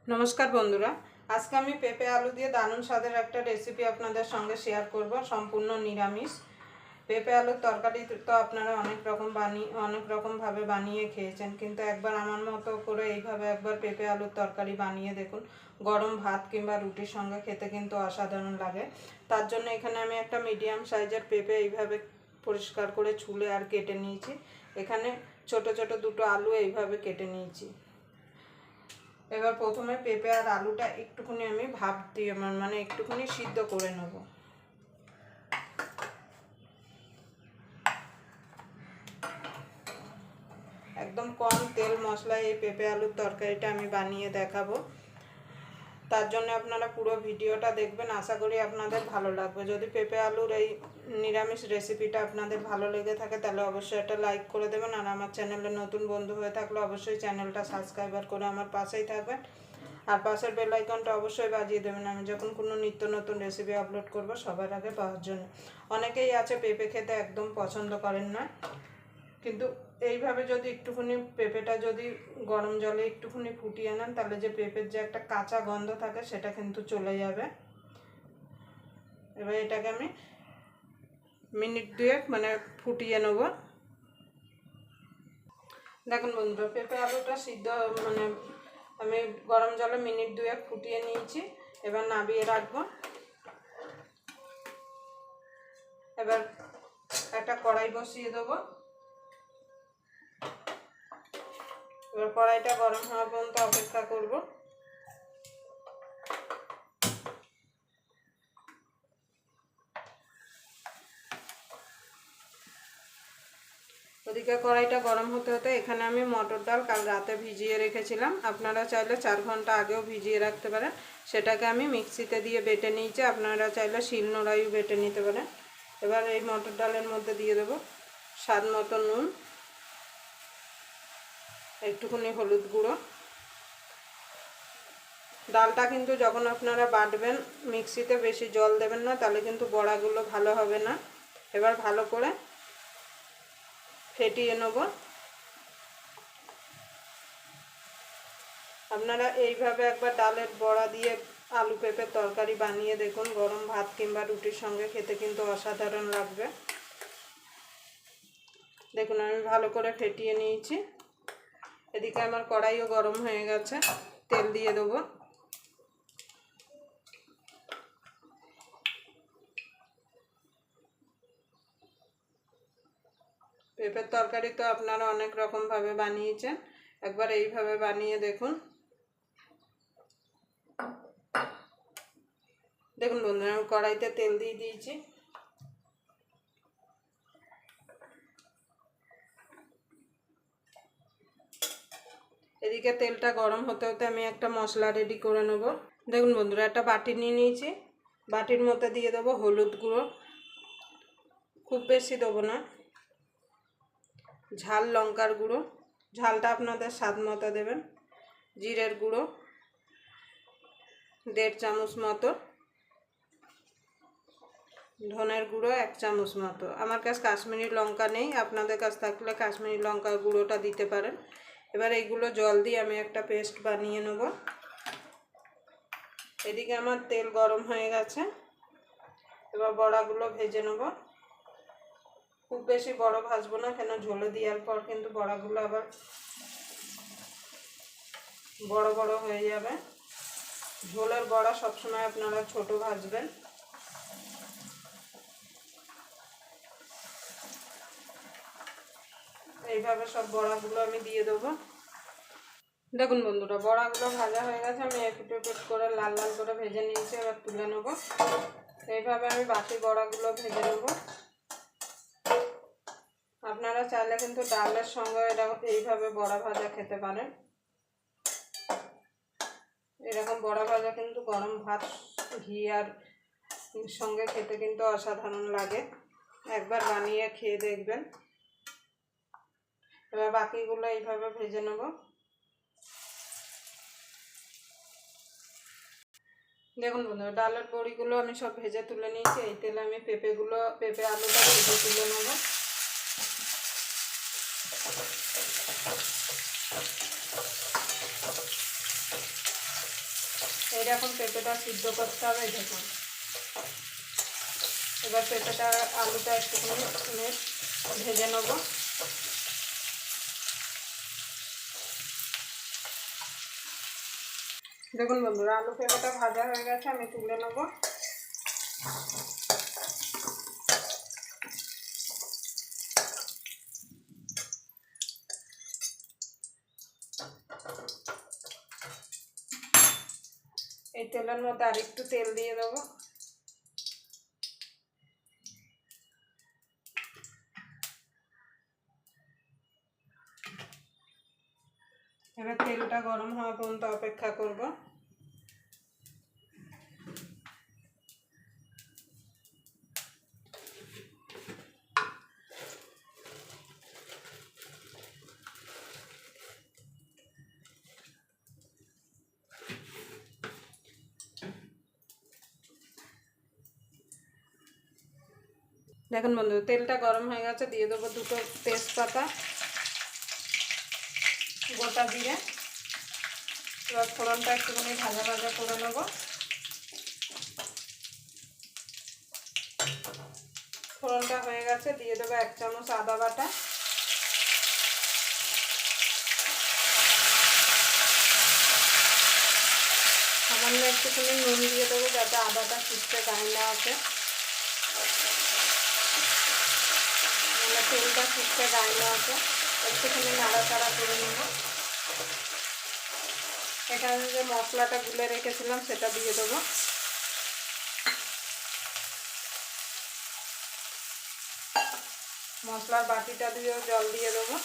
নমস্কার বন্ধুরা, আজকে আমি পেঁপে আলু দিয়ে দারুণ স্বাদের একটা রেসিপি আপনাদের সঙ্গে শেয়ার করব। সম্পূর্ণ নিরামিষ পেঁপে আলুর তরকারি তো আপনারা অনেক রকমভাবে বানিয়ে খেয়েছেন, কিন্তু একবার আমার মতো করে এইভাবে একবার পেঁপে আলুর তরকারি বানিয়ে দেখুন। গরম ভাত কিংবা রুটির সঙ্গে খেতে কিন্তু অসাধারণ লাগে। তার জন্য এখানে আমি একটা মিডিয়াম সাইজের পেঁপে এইভাবে পরিষ্কার করে ছুলে আর কেটে নিয়েছি। এখানে ছোট ছোট দুটো আলু এইভাবে কেটে নিয়েছি। এবার প্রথমে পেঁপে আর আলুটা একটুখানি আমি ভাপ দিয়ে মানে একটুখানি সিদ্ধ করে নেব। একদম কম তেল মশলায় এই পেঁপে আলুর তরকারিটা আমি বানিয়ে দেখাবো। তার জন্য আপনারা পুরো ভিডিওটা দেখবেন, আশা করি আপনাদের ভালো লাগবে। যদি পেঁপে আলুর এই নিরামিষ রেসিপিটা আপনাদের ভালো লেগে থাকে তাহলে অবশ্যই একটা লাইক করে দেবেন, আর আমার চ্যানেলে নতুন বন্ধু হয়ে থাকলে অবশ্যই চ্যানেলটা সাবস্ক্রাইব করে আমার পাশেই থাকবেন, আর পাশের বেল আইকনটা অবশ্যই বাজিয়ে দেবেন আমি যখন কোনো নিত্য নতুন রেসিপি আপলোড করব সবার আগে পাওয়ার জন্য। অনেকেই আছে পেঁপে খেতে একদম পছন্দ করেন না, কিন্তু এইভাবে যদি একটুখানি পেঁপেটা যদি গরম জলে একটুখানি ফুটিয়ে নেন তাহলে যে পেঁপের যে একটা কাঁচা গন্ধ থাকে সেটা কিন্তু চলে যাবে। এবার এটাকে আমি মিনিট দুয়েক মানে ফুটিয়ে নেব। দেখুন বন্ধুরা, পেঁপে আলুটা সিদ্ধ মানে আমি গরম জলে মিনিট দুয়েক ফুটিয়ে নিয়েছি। এবার নামিয়ে রাখবো। এবার একটা কড়াই বসিয়ে দেবো। এবার কড়াইটা গরম হওয়া পর্যন্ত অপেক্ষা করব। ওদিকে কড়াইটা গরম হতে হতে এখানে আমি মটর ডাল কাল রাতে ভিজিয়ে রেখেছিলাম, আপনারা চাইলে 4 ঘন্টা আগেও ভিজিয়ে রাখতে পারেন। সেটাকে আমি মিক্সিতে দিয়ে বেটে নিয়েছি, আপনারা চাইলে শিলনোড়ায়ও বেটে নিতে পারেন। এবার এই মটর ডালের মধ্যে দিয়ে দেবো স্বাদ মতো নুন, একটুখানি হলুদ গুঁড়ো। ডালটা কিন্তু যখন আপনারা বাটবেন মিক্সিতে বেশি জল দেবেন না, তাহলে কিন্তু বড়াগুলো ভালো হবে না। এবার ভালো করে ফেটিয়ে নেব। আপনারা এইভাবে একবার ডালের বড়া দিয়ে আলু পেঁপের তরকারি বানিয়ে দেখুন, গরম ভাত কিংবা রুটির সঙ্গে খেতে কিন্তু অসাধারণ লাগবে। দেখুন আমি ভালো করে ফেটিয়ে নিয়েছি। এদিকে আমার কড়াইও গরম হয়ে গেছে, তেল দিয়ে দেবো। পেঁপের তরকারি তো আপনারা অনেক রকমভাবে বানিয়েছেন, একবার এইভাবে বানিয়ে দেখুন। দেখুন বন্ধুরা, আমি কড়াইতে তেল দিয়ে দিয়েছি। এদিকে তেলটা গরম হতে হতে আমি একটা মশলা রেডি করে নেব। দেখুন বন্ধুরা, একটা বাটি নিয়ে নিয়েছি। বাটির মধ্যে দিয়ে দেবো হলুদ গুঁড়ো, খুব বেশি দেবো না। ঝাল লঙ্কার গুঁড়ো, ঝালটা আপনাদের স্বাদ মতো দেবেন। জিরের গুঁড়ো 1.5 চামচ মতো, ধনের গুঁড়ো 1 চামচ মতো। আমার কাছে কাশ্মীরি লঙ্কা নেই, আপনাদের কাছে থাকলে কাশ্মীরি লঙ্কার গুঁড়োটা দিতে পারেন। এবার এইগুলো জল দিয়ে আমি একটা পেস্ট বানিয়ে নেব। এদিকে আমার তেল গরম হয়ে গেছে, এবার বড়াগুলো ভেজে নেব। খুব বেশি বড় ভাজবো না, কেন ঝোলে দেওয়ার পর কিন্তু বড়াগুলো আবার বড় বড় হয়ে যাবে। ঝোলের বড়া সবসময় আপনারা ছোট ভাজবেন। এইভাবে সব বড়াগুলো আমি দিয়ে দেবো। দেখুন বন্ধুরা, বড়াগুলো ভাজা হয়ে গেছে, আমি একটু একটু করে লাল লাল করে ভেজে নিয়েছি। এবার তুলে নেব। এইভাবে আমি বাকি বড়াগুলো ভেজে নেব। আপনারা চাইলে কিন্তু ডালের সঙ্গে এইভাবে বড়া ভাজা খেতে পারেন। এরকম বড়া ভাজা কিন্তু গরম ভাত ঘি আর সঙ্গে খেতে কিন্তু অসাধারণ লাগে, একবার বানিয়ে খেয়ে দেখবেন। এবার বাকিগুলো এইভাবে ভেজে নেব। দেখুন বন্ধুরা, ডালের বড়িগুলো আমি সব ভেজে তুলে নিয়েছি। এই তেলে আমি পেঁপে আলুটা ভেজে তুলে নেব। এইরকম পেঁপেটা সিদ্ধ করতে হবে। দেখুন এবার পেঁপেটা আলুটা একটুখানি ভেজে নেব। দেখুন বন্ধুরা আলু পেঁপেটা ভাজা হয়ে গেছে, আমি তুলে নেব। এই তেলের মধ্যে আর একটু তেল দিয়ে দেবো। এবার তেলটা গরম হওয়া পর্যন্ত অপেক্ষা করব। দেখুন বন্ধু তেলটা গরম হয়ে গেছে, দিয়ে দেবো দুটো তেজপাতা, গোটা জিরে। এবার ফোড়নটা একটুখানি ভাজা ভাজা করে নেব। ফোড়নটা হয়ে গেছে, দিয়ে দেবো 1 চামচ আদা বাটা, সামান্য একটুখানি নুন দিয়ে দেবো যাতে আদাটা শুকতে গায়ে না আসে, মানে তেলটা শুকতে গায়ে না আসে। একটুখানি নাড়াচাড়া করে নেব। এখানে যে মশলাটা গুলে রেখেছিলাম সেটা দিয়ে দেবো। মশলার বাটিটা দিয়েও জল দিয়ে দেবো।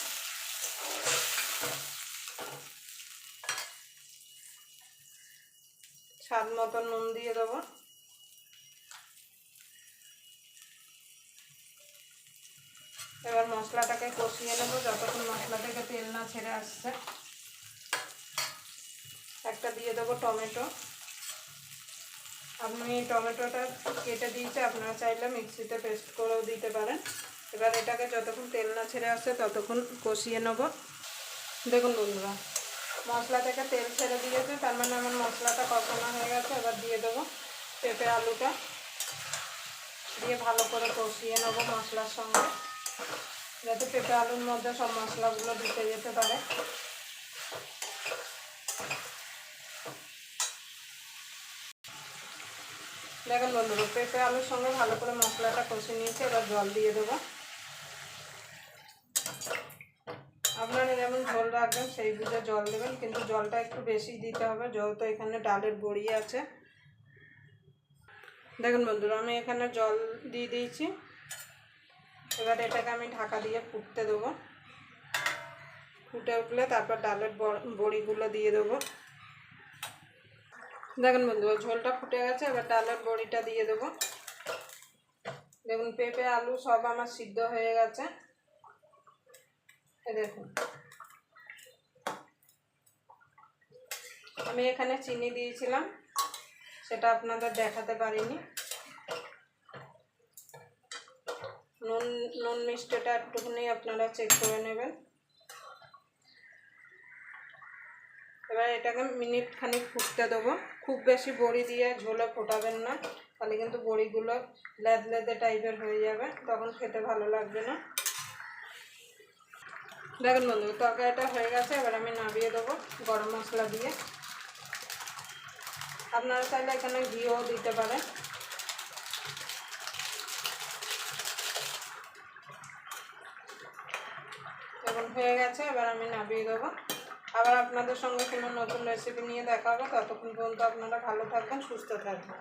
স্বাদ মতো নুন দিয়ে দেবো। এবার মশলাটাকে কষিয়ে নেব যতক্ষণ মশলা থেকে তেল না ছেড়ে আসছে। একটা দিয়ে দেবো টমেটো। আমি টমেটোটা কেটে দিয়েছি, আপনারা চাইলে মিক্সিতে পেস্ট করেও দিতে পারেন। এবার এটাকে যতক্ষণ তেল না ছেড়ে আসছে ততক্ষণ কষিয়ে নেব। দেখুন বন্ধুরা মশলা থেকে তেল ছেড়ে দিয়েছে, তার মানে আমার মশলাটা কষানো হয়ে গেছে। এবার দিয়ে দেবো পেঁপে আলুটা, দিয়ে ভালো করে কষিয়ে নেব মশলার সঙ্গে, যাতে পেঁপে আলুর মধ্যে সব মশলাগুলো ঢুকে যেতে পারে। দেখুন বন্ধুরা পেঁপে আলুর সঙ্গে ভালো করে মশলাটা কষে নিয়েছে। এবার জল দিয়ে দেবো। আপনারা যেমন ঝোল রাখবেন সেই বুঝে জল দেবেন, কিন্তু জলটা একটু বেশি দিতে হবে যেহেতু এখানে ডালের বড়ি আছে। দেখুন বন্ধুরা আমি এখানে জল দিয়ে দিয়েছি। এবার এটাকে আমি ঢাকা দিয়ে ফুটতে দেবো। ফুটে উঠলে তারপর ডালের বড়িগুলো দিয়ে দেবো। দেখুন বন্ধুরা ঝোলটা ফুটে গেছে, এবার ডালের বড়িটা দিয়ে দেবো। দেখুন পেঁপে আলু সব আমার সিদ্ধ হয়ে গেছে। দেখুন আমি এখানে চিনি দিয়েছিলাম, সেটা আপনাদের দেখাতে পারিনি। নুন মিষ্টিটা একটুখানি আপনারা চেক করে নেবেন। এবার এটাকে মিনিট খানিক ফুটতে দেবো। খুব বেশি বড়ি দিয়ে ঝোলে ফোটাবেন না, তাহলে কিন্তু বড়িগুলো লেদলেদে টাইপের হয়ে যাবে, তখন খেতে ভালো লাগবে না। দেখুন বন্ধু তরকারিটা হয়ে গেছে, এবার আমি নামিয়ে দেবো গরম মশলা দিয়ে। আপনারা চাইলে এখানে ঘিও দিতে পারেন। এখন হয়ে গেছে, এবার আমি নামিয়ে দেবো। আবার আপনাদের সঙ্গে কোনো নতুন রেসিপি নিয়ে দেখা হবে। ততক্ষণ পর্যন্ত আপনারা ভালো থাকবেন, সুস্থ থাকবেন।